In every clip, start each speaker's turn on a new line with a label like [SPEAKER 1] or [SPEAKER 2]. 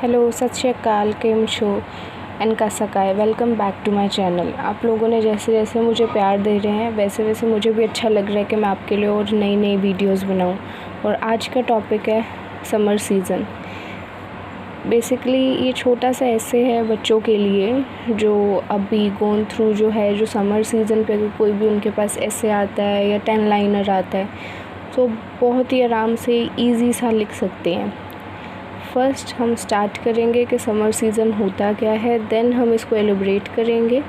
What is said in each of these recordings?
[SPEAKER 1] Hello, Sat Shri Akal, केम शो and कासाकाय। Welcome back to my channel. आप लोगों ने जैसे जैसे मुझे प्यार दे रहे हैं वैसे वैसे मुझे भी अच्छा लग रहा है कि मैं आपके लिए और नई नई वीडियोस बनाऊं। और आज का टॉपिक है समर सीज़न। बेसिकली ये छोटा सा ऐसे है बच्चों के लिए जो अभी गोन थ्रू जो है, जो समर सीज़न पे कोई भी उनके पास ऐसे आता है या 10 लाइनर आता है तो बहुत ही आराम से ईज़ी सा लिख सकते हैं। फर्स्ट हम स्टार्ट करेंगे कि समर सीज़न होता क्या है, देन हम इसको एलिब्रेट करेंगे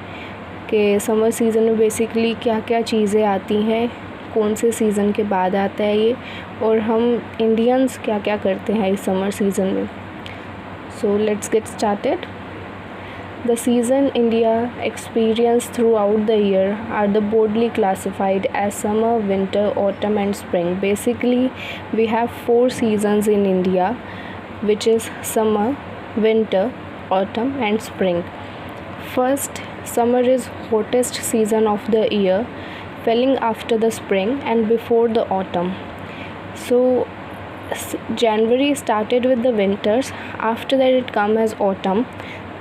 [SPEAKER 1] कि समर सीज़न में बेसिकली क्या क्या चीज़ें आती हैं, कौन से सीज़न के बाद आता है ये, और हम इंडियंस क्या क्या करते हैं इस समर सीज़न में। So let's get started. The season India experience throughout the year are the broadly classified as summer, winter, autumn and spring. Basically, we have 4 seasons in India, which is summer, winter, autumn and spring. First, summer is hottest season of the year, falling after the spring and before the autumn. So January started with the winters, after that it come as autumn,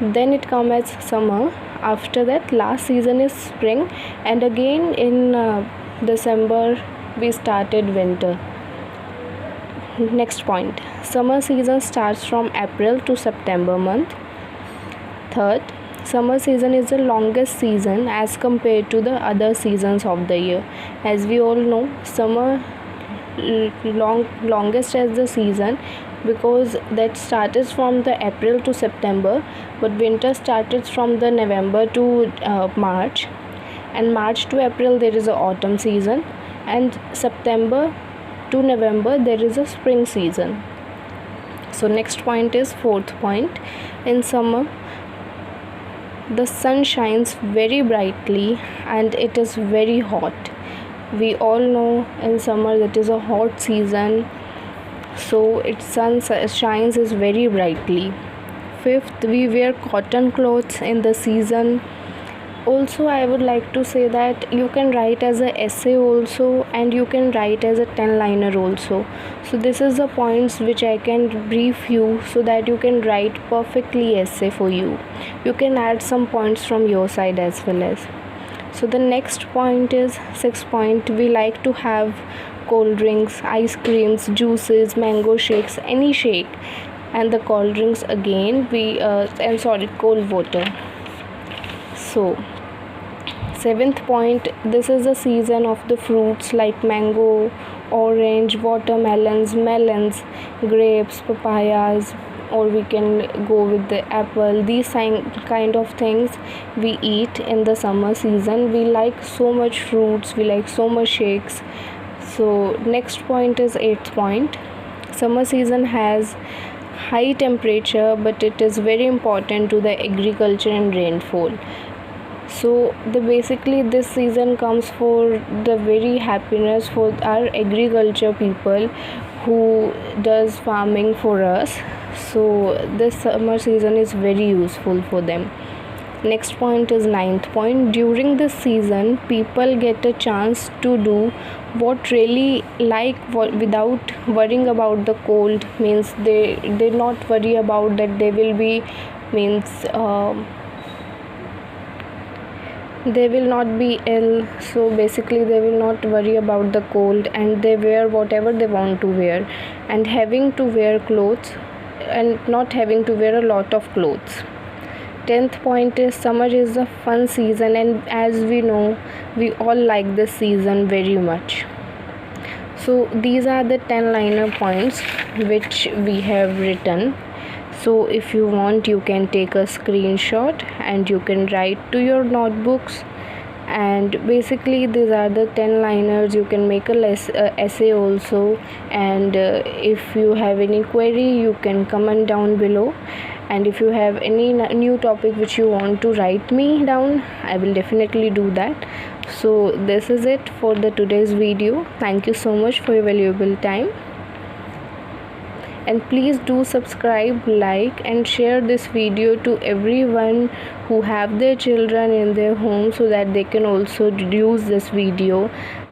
[SPEAKER 1] then it come as summer, after that last season is spring, and again in December we started winter. Next point, summer season starts from April to September month. Third, summer season is the longest season as compared to the other seasons of the year. As we all know, summer longest as the season because that started from the April to September, but winter started from the November to March, and March to April there is a autumn season, and September to November there is a spring season. So next point is fourth point. In summer the sun shines very brightly and it is very hot. We all know in summer that is a hot season, so its sun shines is very brightly. Fifth, we wear cotton clothes in the season. Also, I would like to say that you can write as a essay also, and you can write as a 10 liner also. So this is the points which I can brief you so that you can write perfectly essay for you. You can add some points from your side as well as. So the next point is sixth point. We like to have cold drinks, ice creams, juices, mango shakes, any shake, and the cold drinks again cold water. So seventh point, this is the season of the fruits like mango, orange, watermelons, melons, grapes, papayas, or we can go with the apple. These kind of things we eat in the summer season. We like so much fruits, we like so much shakes. So next point is eighth point. Summer season has high temperature, but it is very important to the agriculture and rainfall. So basically this season comes for the very happiness for our agriculture people who does farming for us. So this summer season is very useful for them. Next point is ninth point. During this season people get a chance to do what really without worrying about the cold. Means they not worry about that they will be they will not be ill. So basically they will not worry about the cold and they wear whatever they want to wear, and having to wear clothes and not having to wear a lot of clothes. 10th point is summer is a fun season, and as we know we all like this season very much. So these are the 10 liner points which we have written. So if you want you can take a screenshot and you can write to your notebooks, and basically these are the 10 liners. You can make a essay also, and if you have any query you can comment down below, and if you have any new topic which you want to write me down, I will definitely do that. So this is it for the today's video. Thank you so much for your valuable time, and please do subscribe, like and share this video to everyone who have their children in their home so that they can also use this video.